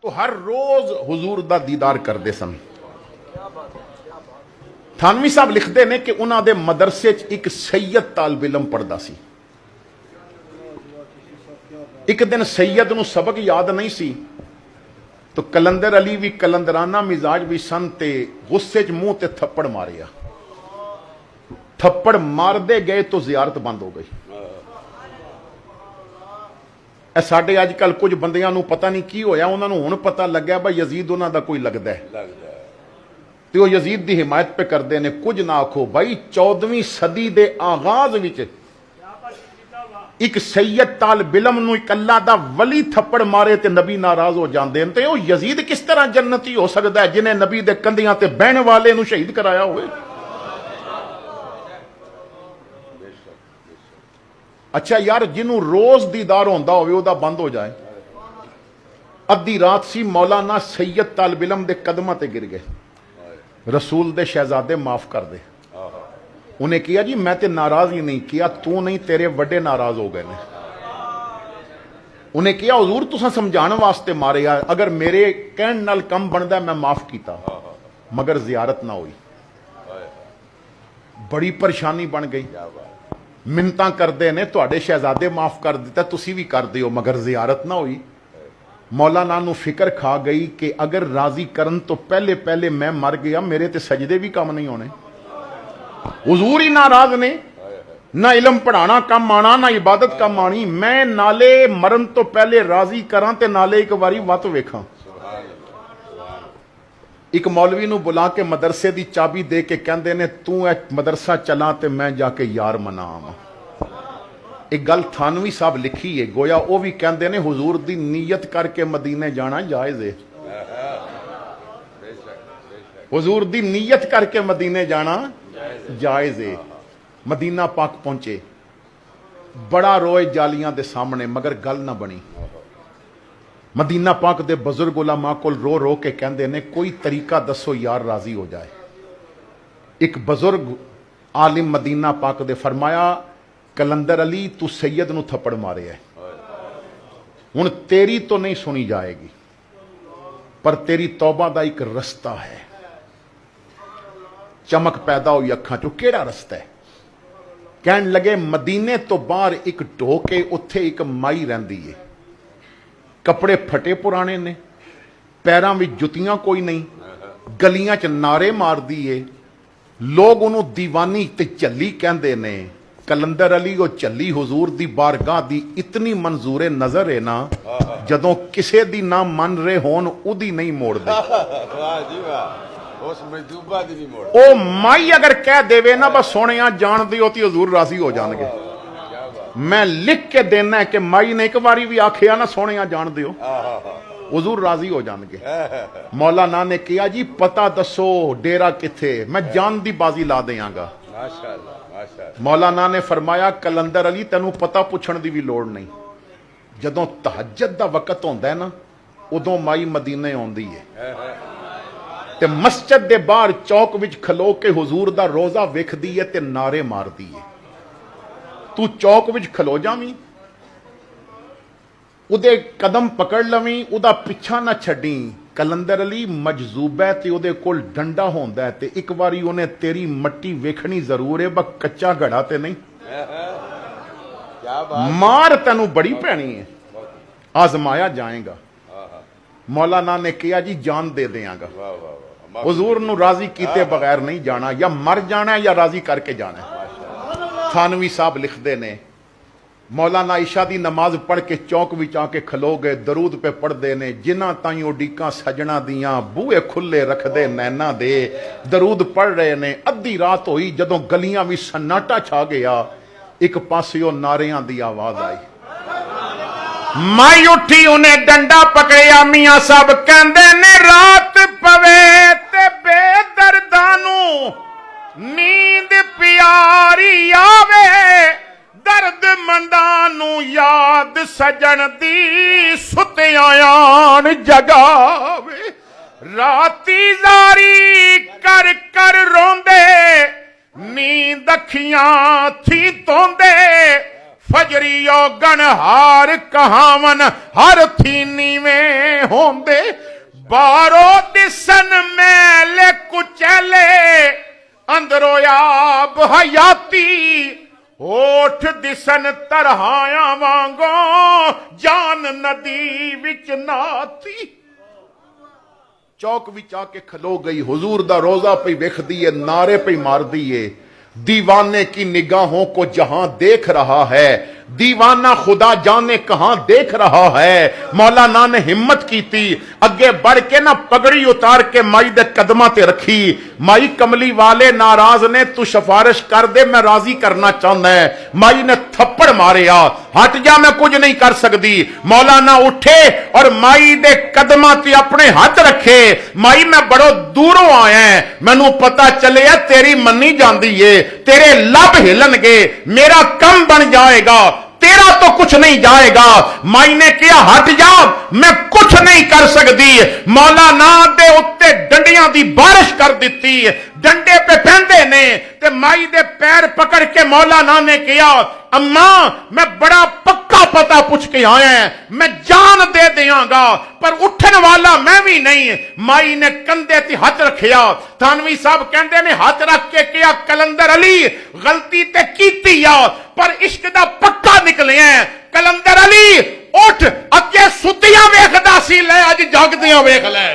तो हर रोज हुजूर दा दीदार करते सन। थानवी साहब लिखते ने कि उन्होंने मदरसे च एक सैयद तालिब इलम पढ़ता सी। एक दिन सैयद नूं सबक याद नहीं सी तो कलंदर अली भी कलंदराना मिजाज भी सन ते गुस्से च मुंह ते थप्पड़ मारिया। थप्पड़ मारदे गए तो जियारत बंद हो गई। साडे अजकल कुछ बंदियां नूं पता नहीं की होया, उन्होंने हुण पता लग्या भाई यजीद उन्हां दा कोई लगदा है ते वो यजीद की हिमायत पे करते हैं। कुछ ना आखो भाई, 14वीं सदी के आगाज विच एक सैयद तालिब इलम नूं एक अल्लाह दा वली थप्पड़ मारे ते नबी नाराज हो जाते हैं। तो यजीद किस तरह जन्नती हो सकता है जिन्हें नबी दे कंधियां ते बहन वाले नूं शहीद कराया होवे। अच्छा यार, जिन्हों रोज दीदार होंदा होवे ओदा बंद हो जाए। अद्धी रात सी, मौलाना सैयद तालिब इलम दे कदमां ते गिर गए। रसूल दे शहजादे माफ कर दे। उन्हें किया जी मैं ते नाराज ही नहीं किया, तू नहीं तेरे बड़े नाराज हो गए ने। उन्हें किया हुजूर तुसां समझाने वास्ते मारे आ, अगर मेरे कहण नाल कम बनदा मैं माफ किया, मगर जियारत ना हुई। बड़ी परेशानी बन गई। मिन्नतां करदे ने तुहाडे शहजादे माफ कर दिता, तुसी भी कर दिओ, मगर जियारत ना हुई। मौलाना नूं फिक्र खा गई कि अगर राजी करन तो पहले पहले मैं मर गया, मेरे ते सजदे भी कम नहीं होने। हुजूर ही नाराज ने, ना इलम पढ़ाना कम आना, ना इबादत कम आनी। मैं नाले मरन तो पहले राजी करां ते नाले एक बारी वत वेखां। एक मौलवी नूं बुला के मदरसे की चाबी दे के कहंदे ने तू ए मदरसा चला ते मैं जाके यार मनावां। एक गल थानवी साहब लिखी है, गोया वो भी कहते हैं हुजूर दी नीयत करके मदीने जाना जायज है। हुजूर दी नीयत करके मदीने जाना जायज है। मदीना पाक पहुंचे, बड़ा रोए जालियां दे सामने, मगर गल ना बनी। मदीना पाक दे बुजुर्ग उलमा कोल रो रो के कहते ने कोई तरीका दसो यार राजी हो जाए। एक बुजुर्ग आलिम मदीना पाक दे फरमाया कलंदर अली तू सैयद नूं थप्पड़ मारे है, हुण तेरी तो नहीं सुनी जाएगी, पर तेरी तौबा दा एक रस्ता है। चमक पैदा हुई अखां चों, केड़ा रस्ता है? कहन लगे मदीने तो बाहर एक ढोके उत्थे एक माई रहिंदी है, कपड़े फटे पुराने ने, पैरां विच जुत्तियां कोई नहीं, गलियां च नारे मारदी है, लोग उन्होंने दीवानी ते झल्ली कहंदे ने। कलंदर अली वो झल्ली हुजूर दी बारगाह दी इतनी मंजूरे नजर है ना, जदों किसे दी ना मन रहे होन उदी नहीं मोड़दे। ओ माई अगर कह देवे ना बस सोनिया जान दियो तो हुजूर राजी हो जाणगे। मैं लिख के देना है कि माई ने एक बारी भी आखिया ना सोनिया जान दियो, हुजूर राजी हो जाणगे। मौलाना ने किया जी पता दसो डेरा किथे, मैं जान दी बाजी ला देंगा। मौलाना ने फरमाया कलंदर अली तेनू पता पुछण दी भी लोड़ नहीं, जदों तहज्जुद दा वक्त होंदा है ना उदों माई मदीने आउंदी है ते मस्जिद दे बाहर चौक विच खलो के हुजूर दा रोजा वेखदी है ते नारे मारदी है। तू चौक विच खलो जावीं, उदे कदम पकड़ लवीं, उदा पिछा ना छड्डी। कलंदर अली मजजूबा है ते उदे कोल डंडा होंदा है ते एक बारी उन्हें तेरी मट्टी वेखनी जरूर है, बस कच्चा घड़ा ते नहीं। मार तेनू बड़ी पैनी है, आजमाया जाएगा। मौलाना ने कहा जी जान दे देंगा, हुजूर नू राजी कीते बगैर नहीं जाना, या मर जाना या राजी करके जाना। थानवी साहब लिखते ने मौलाना ईशा दी नमाज पढ़ के चौक विच आके खलो गए, दरूद पे पढ़ते ने जिन्हां ताईं उडीकां सजना दियां बूहे खुले रखदे नैना दे, दरूद पढ़ रहे ने। अद्धी रात होई जदों गलियां भी सन्नाटा छा गया, एक पासियों नारियां दी आवाज आई। माई उठी उन्हें डंडा पकड़िया, मियां साहब कहंदे ने रात पवे ते बेदर्दां नूं नींद प्यारी आवे, दर्द मंदानू याद सजन दी सुत्यां जगावे। राती जारी कर कर रोंदे, नींद अखियां थी तोंदे, फजरियो गणहार कहावन हर थीनी में होंदे बारो दिसन मेले कुचले अंदरो आब हयाती ओठ दिसन तरहाया वांगो जान नदी विच नाती। चौक विच आके खलो गई, हुजूर दा रोजा पे वेखदी है, नारे पे मारदी है, दीवाने की निगाहों को जहां देख रहा है, दीवाना खुदा जाने कहां देख रहा है। मौलाना ने हिम्मत की थी, अगे बढ़ के ना पगड़ी उतार के माई दे कदमां ते रखी। माई कमली वाले नाराज ने, तू सिफारिश कर दे, मैं राजी करना चाहता है। माई ने थप्पड़ मारिया, हट जा, मैं कुछ नहीं कर सकती। मौलाना उठे और माई दे कदमां ते अपने हाथ रखे। माई मैं बड़ो दूरों आया, मैनू पता चले तेरी मन्नी जाती है, तेरे लब हिलनगे, मेरा कम बन जाएगा, तेरा तो कुछ नहीं जाएगा। माई ने कहा हट जा, मैं कुछ नहीं कर सकती। मौलाना दे उत्ते डंडियां दी बारिश कर दी। डंडे पे पहनते ने ते माई दे पैर पकड़ के मौलाना ने कहा अम्मा मैं बड़ा पक्का पता पूछ के आया, मैं जान दे देंगा पर उठन वाला मैं भी नहीं। माई ने कंधे ते हाथ रखिया। थानवी साहब कहते ने हाथ रख के कहा कलंदर अली गलती ते कीती आ पर इश्क दा पक्का निकले हैं। कलंदर अली उठ, अगे सुतियां वेखदा सी, ले अज जागदियां वेख ले।